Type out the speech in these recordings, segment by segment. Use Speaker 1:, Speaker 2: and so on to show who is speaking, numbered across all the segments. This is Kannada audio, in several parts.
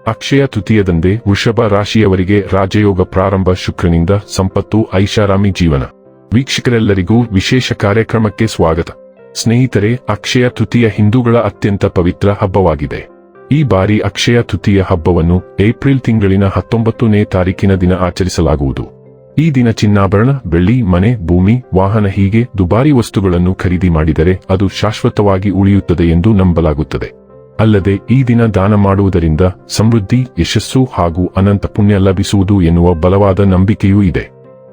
Speaker 1: ಅಕ್ಷಯ ತೃತೀಯದಂದೇ ವೃಷಭ ರಾಶಿಯವರಿಗೆ ರಾಜಯೋಗ ಪ್ರಾರಂಭ, ಶುಕ್ರನಿಂದ ಸಂಪತ್ತು, ಐಷಾರಾಮಿ ಜೀವನ. ವೀಕ್ಷಕರೆಲ್ಲರಿಗೂ ವಿಶೇಷ ಕಾರ್ಯಕ್ರಮಕ್ಕೆ ಸ್ವಾಗತ. ಸ್ನೇಹಿತರೆ, ಅಕ್ಷಯ ತೃತೀಯ ಹಿಂದೂಗಳ ಅತ್ಯಂತ ಪವಿತ್ರ ಹಬ್ಬವಾಗಿದೆ. ಈ ಬಾರಿ ಅಕ್ಷಯ ತೃತೀಯ ಹಬ್ಬವನ್ನು ಏಪ್ರಿಲ್ ತಿಂಗಳಿನ 19ನೇ ತಾರೀಕಿನ ದಿನ ಆಚರಿಸಲಾಗುವುದು. ಈ ದಿನ ಚಿನ್ನಾಭರಣ, ಬೆಳ್ಳಿ, ಮನೆ, ಭೂಮಿ, ವಾಹನ ಹೀಗೆ ದುಬಾರಿ ವಸ್ತುಗಳನ್ನು ಖರೀದಿ ಮಾಡಿದರೆ ಅದು ಶಾಶ್ವತವಾಗಿ ಉಳಿಯುತ್ತದೆ ಎಂದು ನಂಬಲಾಗುತ್ತದೆ. ಅಲ್ಲದೆ ಈ ದಿನ ದಾನ ಮಾಡುವುದರಿಂದ ಸಮೃದ್ಧಿ, ಯಶಸ್ಸು ಹಾಗೂ ಅನಂತ ಪುಣ್ಯ ಲಭಿಸುವುದು ಎನ್ನುವ ಬಲವಾದ ನಂಬಿಕೆಯೂ ಇದೆ.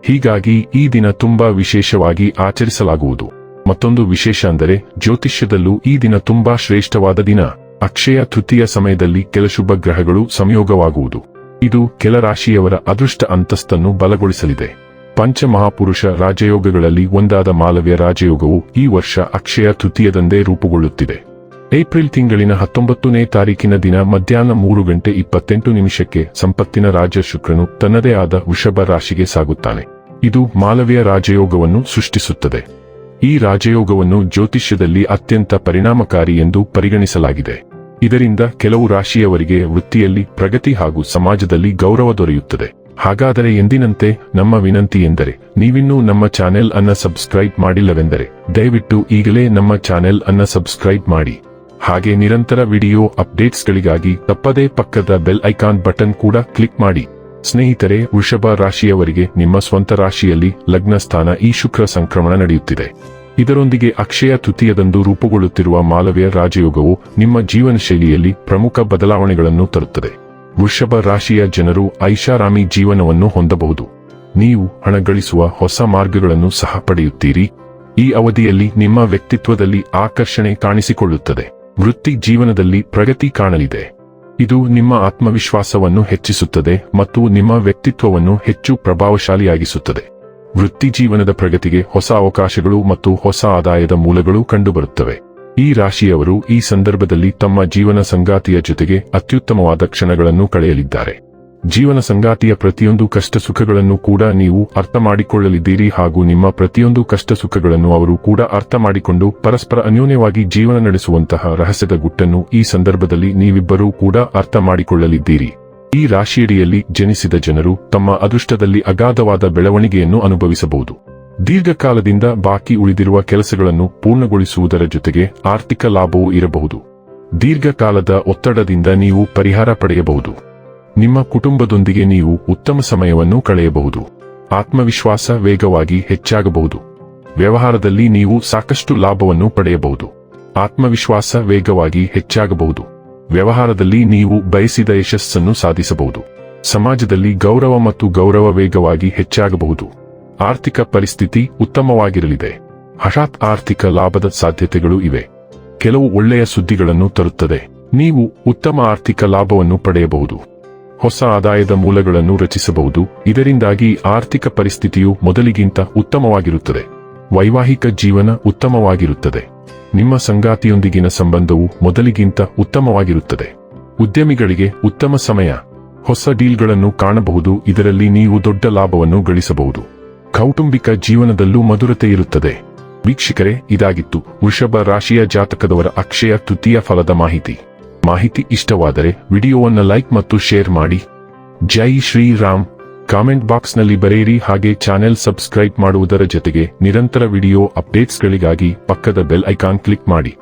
Speaker 1: ಹೀಗಾಗಿ ಈ ದಿನ ತುಂಬಾ ವಿಶೇಷವಾಗಿ ಆಚರಿಸಲಾಗುವುದು. ಮತ್ತೊಂದು ವಿಶೇಷ ಅಂದರೆ ಜ್ಯೋತಿಷ್ಯದಲ್ಲೂ ಈ ದಿನ ತುಂಬಾ ಶ್ರೇಷ್ಠವಾದ ದಿನ. ಅಕ್ಷಯ ತೃತೀಯ ಸಮಯದಲ್ಲಿ ಕೆಲ ಶುಭ ಗ್ರಹಗಳು ಸಂಯೋಗವಾಗುವುದು. ಇದು ಕೆಲ ರಾಶಿಯವರ ಅದೃಷ್ಟ ಅಂತಸ್ತನ್ನು ಬಲಗೊಳಿಸಲಿದೆ. ಪಂಚಮಹಾಪುರುಷ ರಾಜಯೋಗಗಳಲ್ಲಿ ಒಂದಾದ ಮಾಲವ್ಯ ರಾಜಯೋಗವು ಈ ವರ್ಷ ಅಕ್ಷಯ ತೃತೀಯದಂದೇ ರೂಪುಗೊಳ್ಳುತ್ತಿದೆ. ಏಪ್ರಿಲ್ ತಿಂಗಳಿನ 19ನೇ ತಾರೀಕಿನ ದಿನ ಮಧ್ಯಾಹ್ನ 3:28 ಸಂಪತ್ತಿನ ರಾಜ ಶುಕ್ರನು ತನ್ನದೇ ಆದ ವೃಷಭ ರಾಶಿಗೆ ಸಾಗುತ್ತಾನೆ. ಇದು ಮಾಲವ್ಯ ರಾಜಯೋಗವನ್ನು ಸೃಷ್ಟಿಸುತ್ತದೆ. ಈ ರಾಜಯೋಗವನ್ನು ಜ್ಯೋತಿಷ್ಯದಲ್ಲಿ ಅತ್ಯಂತ ಪರಿಣಾಮಕಾರಿ ಎಂದು ಪರಿಗಣಿಸಲಾಗಿದೆ. ಇದರಿಂದ ಕೆಲವು ರಾಶಿಯವರಿಗೆ ವೃತ್ತಿಯಲ್ಲಿ ಪ್ರಗತಿ ಹಾಗೂ ಸಮಾಜದಲ್ಲಿ ಗೌರವ ದೊರೆಯುತ್ತದೆ. ಹಾಗಾದರೆ ಎಂದಿನಂತೆ ನಮ್ಮ ವಿನಂತಿ ಎಂದರೆ, ನೀವಿನ್ನೂ ನಮ್ಮ ಚಾನೆಲ್ ಅನ್ನ ಸಬ್ಸ್ಕ್ರೈಬ್ ಮಾಡಿಲ್ಲವೆಂದರೆ ದಯವಿಟ್ಟು ಈಗಲೇ ನಮ್ಮ ಚಾನೆಲ್ ಅನ್ನ ಸಬ್ಸ್ಕ್ರೈಬ್ ಮಾಡಿ. ಹಾಗೆ ನಿರಂತರ ವಿಡಿಯೋ ಅಪ್ಡೇಟ್ಸ್ಗಳಿಗಾಗಿ ತಪ್ಪದೇ ಪಕ್ಕದ ಬೆಲ್ ಐಕಾನ್ ಬಟನ್ ಕೂಡ ಕ್ಲಿಕ್ ಮಾಡಿ. ಸ್ನೇಹಿತರೆ, ವೃಷಭ ರಾಶಿಯವರಿಗೆ ನಿಮ್ಮ ಸ್ವಂತ ರಾಶಿಯಲ್ಲಿ ಲಗ್ನ ಸ್ಥಾನ ಈ ಶುಕ್ರ ಸಂಕ್ರಮಣ ನಡೆಯುತ್ತಿದೆ. ಇದರೊಂದಿಗೆ ಅಕ್ಷಯ ತೃತೀಯದಂದು ರೂಪುಗೊಳ್ಳುತ್ತಿರುವ ಮಾಲವ್ಯ ರಾಜಯೋಗವು ನಿಮ್ಮ ಜೀವನ ಶೈಲಿಯಲ್ಲಿ ಪ್ರಮುಖ ಬದಲಾವಣೆಗಳನ್ನು ತರುತ್ತದೆ. ವೃಷಭ ರಾಶಿಯ ಜನರು ಐಷಾರಾಮಿ ಜೀವನವನ್ನು ಹೊಂದಬಹುದು. ನೀವು ಹಣ ಗಳಿಸುವ ಹೊಸ ಮಾರ್ಗಗಳನ್ನು ಸಹ ಪಡೆಯುತ್ತೀರಿ. ಈ ಅವಧಿಯಲ್ಲಿ ನಿಮ್ಮ ವ್ಯಕ್ತಿತ್ವದಲ್ಲಿ ಆಕರ್ಷಣೆ ಕಾಣಿಸಿಕೊಳ್ಳುತ್ತದೆ. ವೃತ್ತಿ ಜೀವನದಲ್ಲಿ ಪ್ರಗತಿ ಕಾಣಲಿದೆ. ಇದು ನಿಮ್ಮ ಆತ್ಮವಿಶ್ವಾಸವನ್ನು ಹೆಚ್ಚಿಸುತ್ತದೆ ಮತ್ತು ನಿಮ್ಮ ವ್ಯಕ್ತಿತ್ವವನ್ನು ಹೆಚ್ಚು ಪ್ರಭಾವಶಾಲಿಯಾಗಿಸುತ್ತದೆ. ವೃತ್ತಿ ಜೀವನದ ಪ್ರಗತಿಗೆ ಹೊಸ ಅವಕಾಶಗಳು ಮತ್ತು ಹೊಸ ಆದಾಯದ ಮೂಲಗಳು ಕಂಡುಬರುತ್ತವೆ. ಈ ರಾಶಿಯವರು ಈ ಸಂದರ್ಭದಲ್ಲಿ ತಮ್ಮ ಜೀವನ ಸಂಗಾತಿಯ ಜೊತೆಗೆ ಅತ್ಯುತ್ತಮವಾದ ಕ್ಷಣಗಳನ್ನು ಕಳೆಯಲಿದ್ದಾರೆ. ಜೀವನ ಸಂಗಾತಿಯ ಪ್ರತಿಯೊಂದು ಕಷ್ಟ ಸುಖಗಳನ್ನು ಕೂಡ ನೀವು ಅರ್ಥ ಮಾಡಿಕೊಳ್ಳಲಿದ್ದೀರಿ ಹಾಗೂ ನಿಮ್ಮ ಪ್ರತಿಯೊಂದು ಕಷ್ಟ ಸುಖಗಳನ್ನು ಅವರು ಕೂಡ ಅರ್ಥ ಮಾಡಿಕೊಂಡು ಪರಸ್ಪರ ಅನ್ಯೋನ್ಯವಾಗಿ ಜೀವನ ನಡೆಸುವಂತಹ ರಹಸ್ಯದ ಗುಟ್ಟನ್ನು ಈ ಸಂದರ್ಭದಲ್ಲಿ ನೀವಿಬ್ಬರೂ ಕೂಡ ಅರ್ಥ ಮಾಡಿಕೊಳ್ಳಲಿದ್ದೀರಿ. ಈ ರಾಶಿಯಡಿಯಲ್ಲಿ ಜನಿಸಿದ ಜನರು ತಮ್ಮ ಅದೃಷ್ಟದಲ್ಲಿ ಅಗಾಧವಾದ ಬೆಳವಣಿಗೆಯನ್ನು ಅನುಭವಿಸಬಹುದು. ದೀರ್ಘಕಾಲದಿಂದ ಬಾಕಿ ಉಳಿದಿರುವ ಕೆಲಸಗಳನ್ನು ಪೂರ್ಣಗೊಳಿಸುವುದರ ಜೊತೆಗೆ ಆರ್ಥಿಕ ಲಾಭವೂ ಇರಬಹುದು. ದೀರ್ಘಕಾಲದ ಒತ್ತಡದಿಂದ ನೀವು ಪರಿಹಾರ ಪಡೆಯಬಹುದು. ನಿಮ್ಮ ಕುಟುಂಬದೊಂದಿಗೆ ನೀವು ಉತ್ತಮ ಸಮಯವನ್ನು ಕಳೆಯಬಹುದು. ಆತ್ಮವಿಶ್ವಾಸ ವೇಗವಾಗಿ ಹೆಚ್ಚಾಗಬಹುದು. ವ್ಯವಹಾರದಲ್ಲಿ ನೀವು ಸಾಕಷ್ಟು ಲಾಭವನ್ನು ಪಡೆಯಬಹುದು. ಆತ್ಮವಿಶ್ವಾಸ ವೇಗವಾಗಿ ಹೆಚ್ಚಾಗಬಹುದು. ವ್ಯವಹಾರದಲ್ಲಿ ನೀವು ಬಯಸಿದ ಯಶಸ್ಸನ್ನು ಸಾಧಿಸಬಹುದು. ಸಮಾಜದಲ್ಲಿ ಗೌರವ ಮತ್ತು ಗೌರವ ವೇಗವಾಗಿ ಹೆಚ್ಚಾಗಬಹುದು. ಆರ್ಥಿಕ ಪರಿಸ್ಥಿತಿ ಉತ್ತಮವಾಗಿರಲಿದೆ. ಹಠಾತ್ ಆರ್ಥಿಕ ಲಾಭದ ಸಾಧ್ಯತೆಗಳು ಇವೆ. ಕೆಲವು ಒಳ್ಳೆಯ ಸುದ್ದಿಗಳನ್ನು ತರುತ್ತದೆ. ನೀವು ಉತ್ತಮ ಆರ್ಥಿಕ ಲಾಭವನ್ನು ಪಡೆಯಬಹುದು. ಹೊಸ ಆದಾಯದ ಮೂಲಗಳನ್ನು ರಚಿಸಬಹುದು. ಇದರಿಂದಾಗಿ ಆರ್ಥಿಕ ಪರಿಸ್ಥಿತಿಯು ಮೊದಲಿಗಿಂತ ಉತ್ತಮವಾಗಿರುತ್ತದೆ. ವೈವಾಹಿಕ ಜೀವನ ಉತ್ತಮವಾಗಿರುತ್ತದೆ. ನಿಮ್ಮ ಸಂಗಾತಿಯೊಂದಿಗಿನ ಸಂಬಂಧವು ಮೊದಲಿಗಿಂತ ಉತ್ತಮವಾಗಿರುತ್ತದೆ. ಉದ್ಯಮಿಗಳಿಗೆ ಉತ್ತಮ ಸಮಯ. ಹೊಸ ಡೀಲ್ಗಳನ್ನು ಕಾಣಬಹುದು. ಇದರಲ್ಲಿ ನೀವು ದೊಡ್ಡ ಲಾಭವನ್ನು ಗಳಿಸಬಹುದು. ಕೌಟುಂಬಿಕ ಜೀವನದಲ್ಲೂ ಮಧುರತೆ ಇರುತ್ತದೆ. ವೀಕ್ಷಕರೇ, ಇದಾಗಿತ್ತು ವೃಷಭ ರಾಶಿಯ ಜಾತಕದವರ ಅಕ್ಷಯ ತೃತೀಯ ಫಲದ ಮಾಹಿತಿ ಇಷ್ಟವಾದರೆ ವಿಡಿಯೋವನ್ನು ಲೈಕ್ ಮತ್ತು ಶೇರ್ ಮಾಡಿ. ಜೈ ಶ್ರೀರಾಮ್. ಕಾಮೆಂಟ್ ಬಾಕ್ಸ್ನಲ್ಲಿ ಬರೆಯಿರಿ. ಹಾಗೆ ಚಾನೆಲ್ ಸಬ್ಸ್ಕ್ರೈಬ್ ಮಾಡುವುದರ ಜೊತೆಗೆ ನಿರಂತರ ವಿಡಿಯೋ ಅಪ್ಡೇಟ್ಸ್ಗಳಿಗಾಗಿ ಪಕ್ಕದ ಬೆಲ್ ಐಕಾನ್ ಕ್ಲಿಕ್ ಮಾಡಿ.